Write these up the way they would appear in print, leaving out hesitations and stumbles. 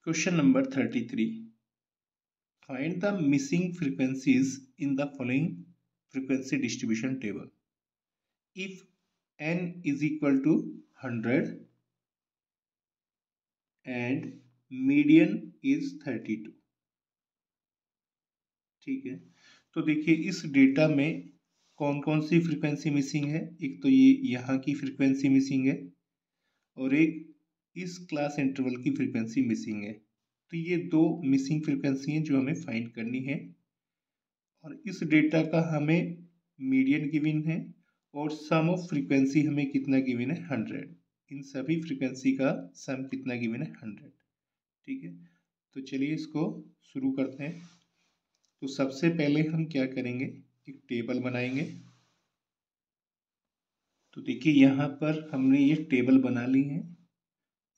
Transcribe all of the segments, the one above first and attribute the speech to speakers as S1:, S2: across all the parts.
S1: Question number 33. Find the missing frequencies in the following frequency distribution table. If n is equal to 100 and median is 32. ठीक है, तो देखिए इस data में कौन कौन सी फ्रीक्वेंसी मिसिंग है। एक तो ये यहाँ की फ्रीक्वेंसी मिसिंग है और एक इस क्लास इंटरवल की फ्रीक्वेंसी मिसिंग है। तो ये दो मिसिंग फ्रीक्वेंसी हैं जो हमें फाइंड करनी है और इस डेटा का हमें मीडियन गिवन है और सम ऑफ फ्रीक्वेंसी हमें कितना गिवन है 100। इन सभी फ्रीक्वेंसी का सम कितना गिवन है 100। ठीक है, तो चलिए इसको शुरू करते हैं। तो सबसे पहले हम क्या करेंगे, एक टेबल बनाएंगे। तो देखिए यहाँ पर हमने ये टेबल बना ली है,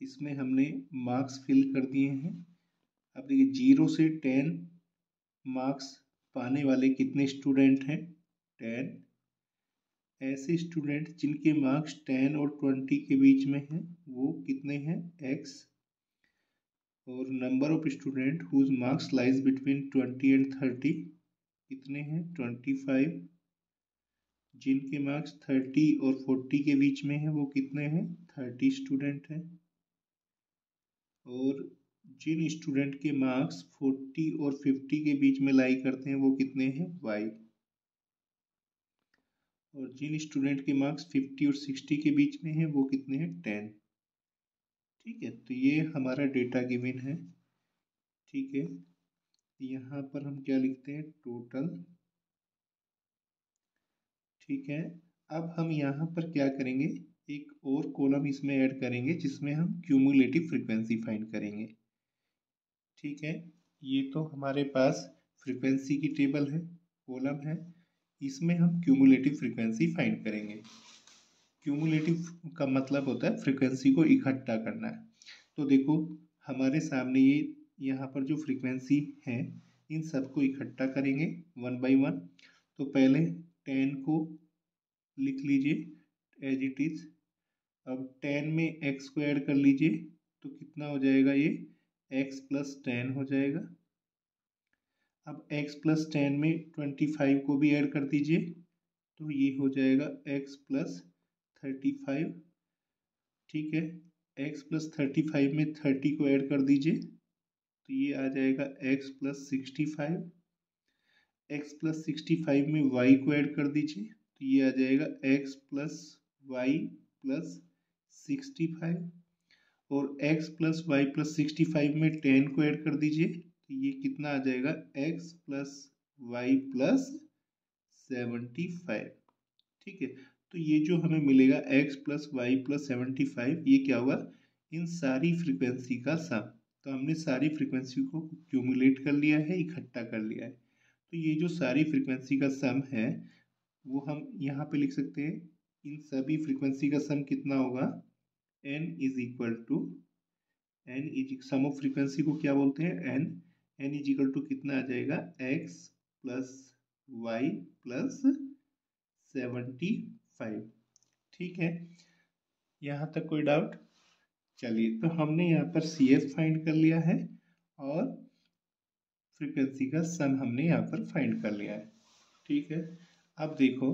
S1: इसमें हमने मार्क्स फिल कर दिए हैं। अब देखिए 0 से 10 मार्क्स पाने वाले कितने स्टूडेंट हैं, 10। ऐसे स्टूडेंट जिनके मार्क्स 10 और 20 के बीच में हैं वो कितने हैं, x। और number of student whose marks lies between 20 and 30 कितने हैं, 25। जिनके मार्क्स 30 और 40 के बीच में हैं वो कितने हैं, 30 स्टूडेंट हैं। और जिन स्टूडेंट के मार्क्स 40 और 50 के बीच में लाई करते हैं वो कितने हैं, y। और जिन स्टूडेंट के मार्क्स 50 और 60 के बीच में हैं वो कितने हैं, 10। ठीक है, तो ये हमारा डेटा गिवन है। ठीक है, यहाँ पर हम क्या लिखते हैं, टोटल। ठीक है, अब हम यहाँ पर क्या करेंगे, एक और कॉलम इसमें ऐड करेंगे जिसमें हम क्यूमुलेटिव फ्रीक्वेंसी फाइंड करेंगे। ठीक है, ये तो हमारे पास फ्रीक्वेंसी की टेबल है, कॉलम है, इसमें हम क्यूमुलेटिव फ्रीक्वेंसी फाइंड करेंगे। क्यूमुलेटिव का मतलब होता है फ्रीक्वेंसी को इकट्ठा करना है। तो देखो हमारे सामने ये यहाँ पर जो फ्रीक्वेंसी है इन सबको इकट्ठा करेंगे 1 बाई 1। तो पहले 10 को लिख लीजिए एज इट इज। अब 10 में x को ऐड कर लीजिए तो कितना हो जाएगा, ये x प्लस 10 हो जाएगा। अब x प्लस 10 में 25 को भी ऐड कर दीजिए तो ये हो जाएगा x प्लस 35। ठीक है, x प्लस 35 में 30 को ऐड कर दीजिए तो ये आ जाएगा x प्लस 65। x प्लस 65 में y को ऐड कर दीजिए तो ये आ जाएगा x प्लस वाई प्लस 65। और x प्लस वाई प्लस 65 में 10 को ऐड कर दीजिए तो ये कितना आ जाएगा, x प्लस वाई प्लस 75। ठीक है, तो ये जो हमें मिलेगा x प्लस वाई प्लस 75 ये क्या हुआ, इन सारी फ्रीक्वेंसी का सम। तो हमने सारी फ्रीक्वेंसी को क्यूमुलेट कर लिया है, इकट्ठा कर लिया है। तो ये जो सारी फ्रीक्वेंसी का सम है वो हम यहाँ पे लिख सकते हैं। इन सभी फ्रीक्वेंसी का सम कितना होगा, n is equal to n is sum of frequency को क्या बोलते हैं, n इज इक्वल टू कितना आ जाएगा, x प्लस वाई प्लस 75। ठीक है, यहाँ तक कोई डाउट। चलिए, तो हमने यहाँ पर CS फाइंड कर लिया है और फ्रीक्वेंसी का सम हमने यहाँ पर फाइंड कर लिया है। ठीक है, अब देखो,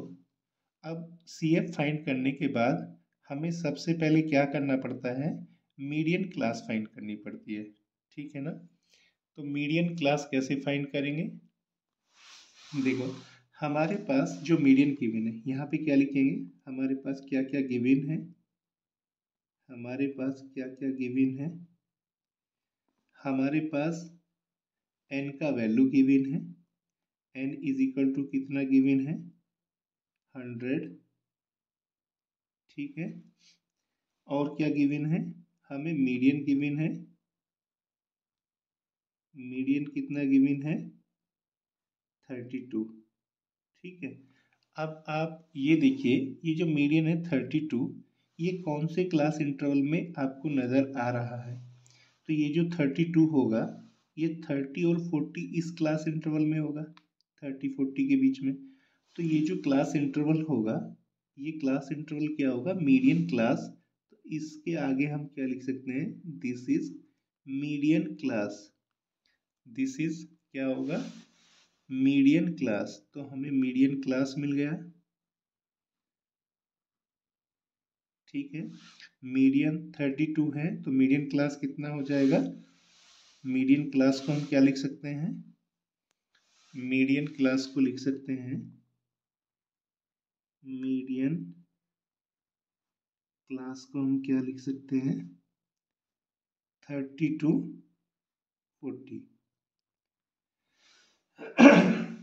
S1: अब CF फाइंड करने के बाद हमें सबसे पहले क्या करना पड़ता है, मीडियन क्लास फाइंड करनी पड़ती है। ठीक है ना, तो मीडियन क्लास कैसे फाइंड करेंगे, देखो हमारे पास जो मीडियन गिवन है यहाँ पे क्या लिखेंगे, हमारे पास क्या क्या गिवन है, हमारे पास क्या क्या गिवन है, हमारे पास n का वैल्यू गिवन है, n इज इक्वल टू कितना गिवन है, 100। ठीक है, और क्या गिवन है, हमें मीडियन गिवन है, मीडियन कितना गिवन है, 32। ठीक है, अब आप ये देखिए ये जो मीडियन है 32 ये कौन से क्लास इंटरवल में आपको नज़र आ रहा है। तो ये जो 32 होगा ये 30 और 40 इस क्लास इंटरवल में होगा, 30-40 के बीच में। तो ये जो क्लास इंटरवल होगा ये क्लास इंटरवल क्या होगा, मीडियन क्लास। तो इसके आगे हम क्या लिख सकते हैं, this is median class, this is क्या होगा, मीडियन क्लास। तो हमें मीडियन क्लास मिल गया, ठीक है। मीडियन 32 है, तो मीडियन क्लास कितना हो जाएगा, मीडियन क्लास को हम क्या लिख सकते हैं, मीडियन क्लास को लिख सकते हैं, मीडियन क्लास को हम क्या लिख सकते हैं, 30 to 40,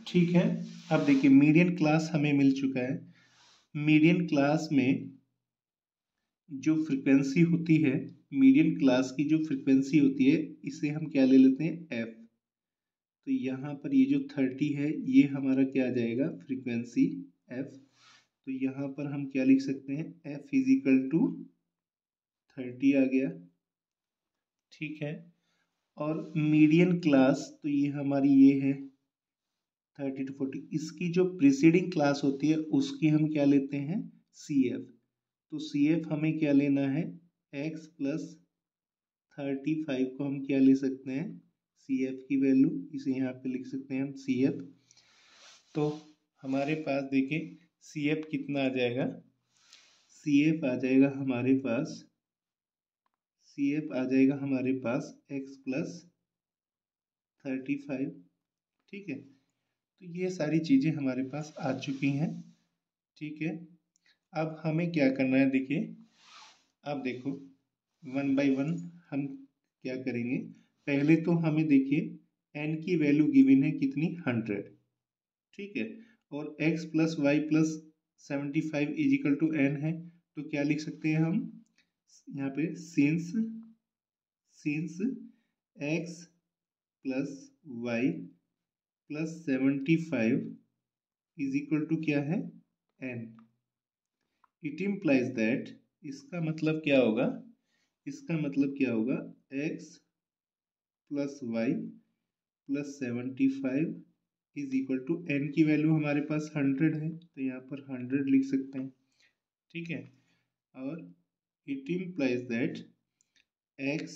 S1: ठीक है। अब देखिए मीडियन क्लास हमें मिल चुका है। मीडियन क्लास में जो फ्रीक्वेंसी होती है, मीडियन क्लास की जो फ्रीक्वेंसी होती है, इसे हम क्या ले लेते हैं, एफ। तो यहाँ पर ये जो 30 है, ये हमारा क्या आ जाएगा, फ्रीक्वेंसी एफ। तो यहाँ पर हम क्या लिख सकते हैं, एफ इज इक्वल टू 30 आ गया, ठीक है। और मीडियन क्लास, तो ये हमारी ये है 30 to 40, इसकी जो प्रीसीडिंग क्लास होती है उसकी हम क्या लेते हैं, सी एफ। तो सी एफ हमें क्या लेना है, एक्स प्लस 35 को हम क्या ले सकते हैं, सी एफ की वैल्यू, इसे यहाँ पे लिख सकते हैं हम सी एफ। तो हमारे पास देखिए सी एफ कितना आ जाएगा, सी एफ आ जाएगा हमारे पास, सी एफ आ जाएगा हमारे पास एक्स प्लस 35, ठीक है। तो ये सारी चीज़ें हमारे पास आ चुकी हैं, ठीक है। अब हमें क्या करना है, देखिए अब देखो 1 by 1 हम क्या करेंगे, पहले तो हमें देखिए n की वैल्यू गिवन है कितनी, 100, ठीक है। और x plus Y plus 75 is equal to n है, तो क्या लिख सकते हैं हम यहाँ पे, since x plus Y plus 75 is equal to क्या है, n। इट इम्प्लाइज दैट, इसका मतलब क्या होगा, इसका मतलब क्या होगा, x plus Y plus 75 is equal to n की वैल्यू हमारे पास 100 है, तो यहाँ पर 100 लिख सकते हैं, ठीक है। और it implies that x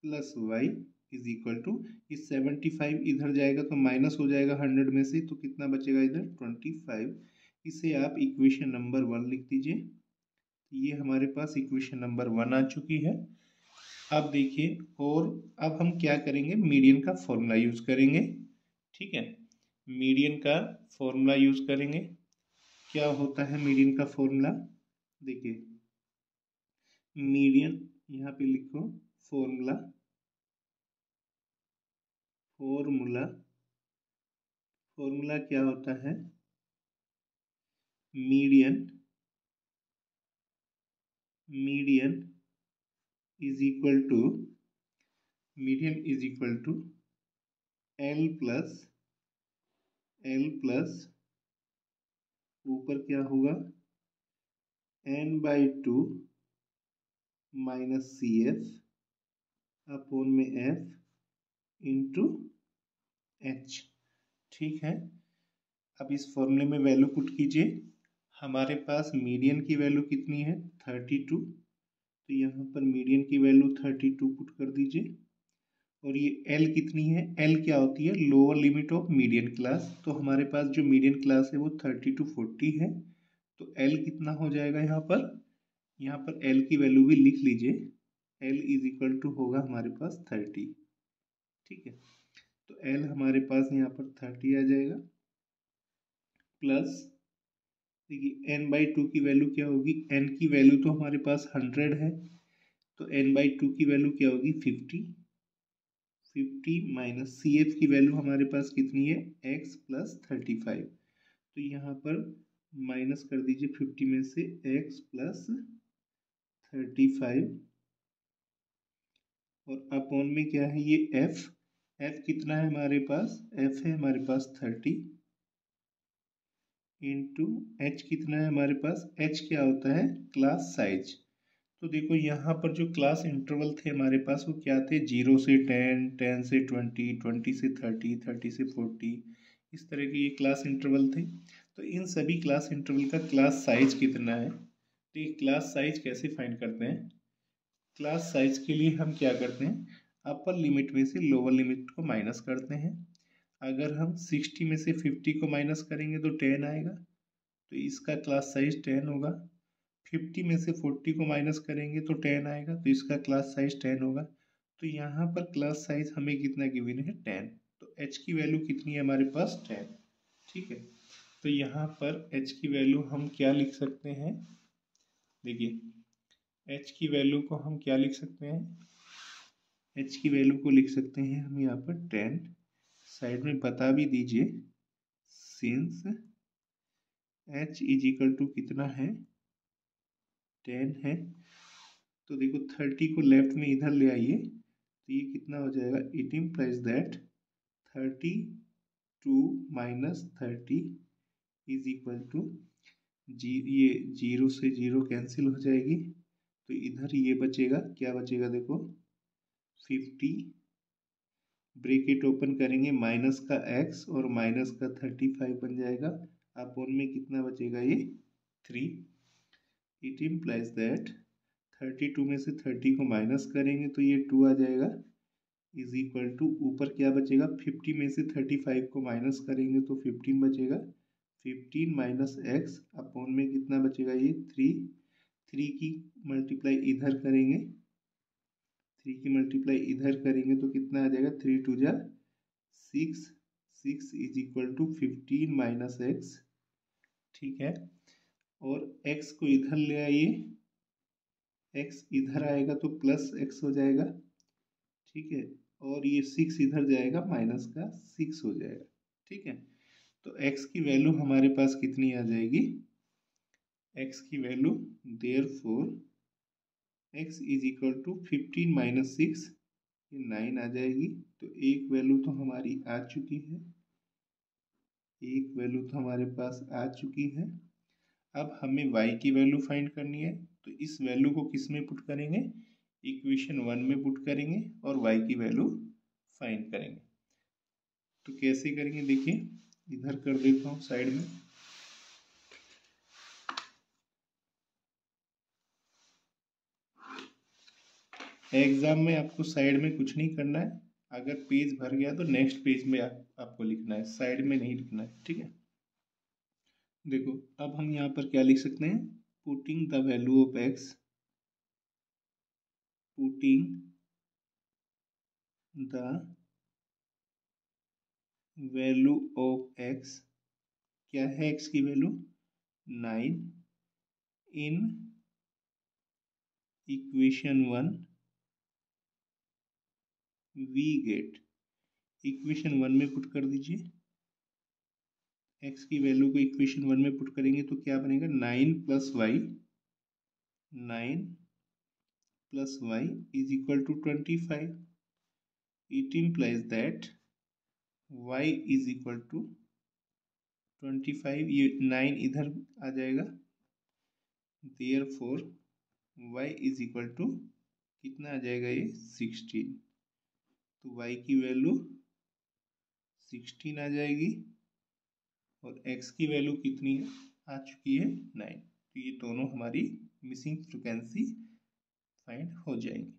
S1: plus Y is equal to, इस 75 इधर जाएगा तो माइनस हो जाएगा 100 में से, तो कितना बचेगा इधर 25। इसे आप इक्वेशन नंबर 1 लिख दीजिए। ये हमारे पास इक्वेशन नंबर 1 आ चुकी है। अब देखिए, और अब हम क्या करेंगे, मीडियन का फॉर्मूला यूज करेंगे, ठीक है। मीडियन का फॉर्मूला यूज करेंगे। क्या होता है मीडियन का फॉर्मूला, देखिए मीडियन यहाँ पे लिखो, फॉर्मूला फॉर्मूला फॉर्मूला क्या होता है, median median is equal to, median is equal to L plus ऊपर क्या होगा, n by 2 minus C F upon में एफ इंटू एच, ठीक है। अब इस फॉर्मूले में वैल्यू पुट कीजिए, हमारे पास मीडियन की वैल्यू कितनी है 32, तो यहाँ पर मीडियन की वैल्यू 32 पुट कर दीजिए। और ये L कितनी है, L क्या होती है, lower limit of median class. तो हमारे पास जो मीडियन क्लास है वो 30 to 40 है, तो L कितना हो जाएगा, यहाँ पर L की वैल्यू भी लिख लीजिए, L इज इक्वल टू होगा हमारे पास 30, ठीक है। तो L हमारे पास यहाँ पर 30 आ जाएगा, प्लस देखिए n बाई 2 की वैल्यू क्या होगी, n की वैल्यू तो हमारे पास 100 है, तो n बाई 2 की वैल्यू क्या होगी 50 माइनस सी एफ की वैल्यू हमारे पास कितनी है, x प्लस 35, तो यहाँ पर माइनस कर दीजिए 50 में से x प्लस 35, और अपॉन में क्या है ये f कितना है हमारे पास, f है हमारे पास 30 इंटू एच कितना है हमारे पास, h क्या होता है क्लास साइज। तो देखो यहाँ पर जो क्लास इंटरवल थे हमारे पास वो क्या थे, 0 से 10, 10 से 20, 20 से 30, 30 से 40, इस तरह के ये क्लास इंटरवल थे। तो इन सभी क्लास इंटरवल का क्लास साइज कितना है, तो ये क्लास साइज कैसे फाइंड करते हैं, क्लास साइज के लिए हम क्या करते हैं, अपर लिमिट में से लोअर लिमिट को माइनस करते हैं। अगर हम 60 में से 50 को माइनस करेंगे तो 10 आएगा, तो इसका क्लास साइज 10 होगा। 50 में से 40 को माइनस करेंगे तो 10 आएगा, तो इसका क्लास साइज 10 होगा। तो यहाँ पर क्लास साइज हमें कितना गिवन है, 10। तो h की वैल्यू कितनी है हमारे पास, 10। ठीक है, तो यहाँ पर h की वैल्यू हम क्या लिख सकते हैं, देखिए h की वैल्यू को हम क्या लिख सकते हैं, h की वैल्यू को लिख सकते हैं हम यहाँ पर 10। साइड में बता भी दीजिए, since h is equal to कितना है, 10 है। तो देखो 30 को लेफ्ट में इधर ले आइए, तो ये कितना हो जाएगा, it implies that 32 minus 30 is equal to ये 0 से 0 कैंसिल हो जाएगी, तो इधर ये बचेगा, क्या बचेगा देखो 50, ब्रैकेट ओपन करेंगे, माइनस का x और माइनस का 35 बन जाएगा, अपोन में कितना बचेगा ये 3। इट इम्प्लाइज दैट 32 में से 30 को माइनस करेंगे तो ये 2 आ जाएगा, इज इक्वल टू ऊपर क्या बचेगा, 50 में से 35 को माइनस करेंगे तो 15 बचेगा, 15 माइनस एक्स अपॉन में कितना बचेगा ये 3। 3 की मल्टीप्लाई इधर करेंगे, 3 की मल्टीप्लाई इधर करेंगे तो कितना आ जाएगा, 3 टू जा 6, 6 is equal to 15 minus X. ठीक है, और x को इधर ले आइए, x इधर आएगा तो प्लस x हो जाएगा। ठीक है, और ये 6 इधर जाएगा, माइनस का 6 हो जाएगा। ठीक है, तो x की वैल्यू हमारे पास कितनी आ जाएगी, x की value therefore x is equal to 15 minus 6, ये 9 आ जाएगी। तो एक वैल्यू तो हमारी आ चुकी है, एक वैल्यू तो हमारे पास आ चुकी है। अब हमें y की वैल्यू फाइंड करनी है, तो इस वैल्यू को किस में पुट करेंगे, इक्वेशन 1 में पुट करेंगे और y की वैल्यू फाइंड करेंगे। तो कैसे करेंगे, देखिए इधर कर देता हूँ साइड में, एग्जाम में आपको साइड में कुछ नहीं करना है, अगर पेज भर गया तो नेक्स्ट पेज में आपको लिखना है, साइड में नहीं लिखना है। ठीक है, देखो अब हम यहाँ पर क्या लिख सकते हैं, putting the value of x, putting the value of x, क्या है x की value 9, in equation 1 we get, equation 1 में पुट कर दीजिए, x की वैल्यू को इक्वेशन 1 में पुट करेंगे तो क्या बनेगा, 9 plus y, 9 plus Y is equal to 25। It implies that y is equal to 25, ये 9 इधर आ जाएगा, therefore y is equal to कितना आ जाएगा, ये 16। तो y की वैल्यू 16 आ जाएगी और x की वैल्यू कितनी आ चुकी है, 9। तो ये दोनों हमारी मिसिंग फ्रीक्वेंसी फाइंड हो जाएंगी।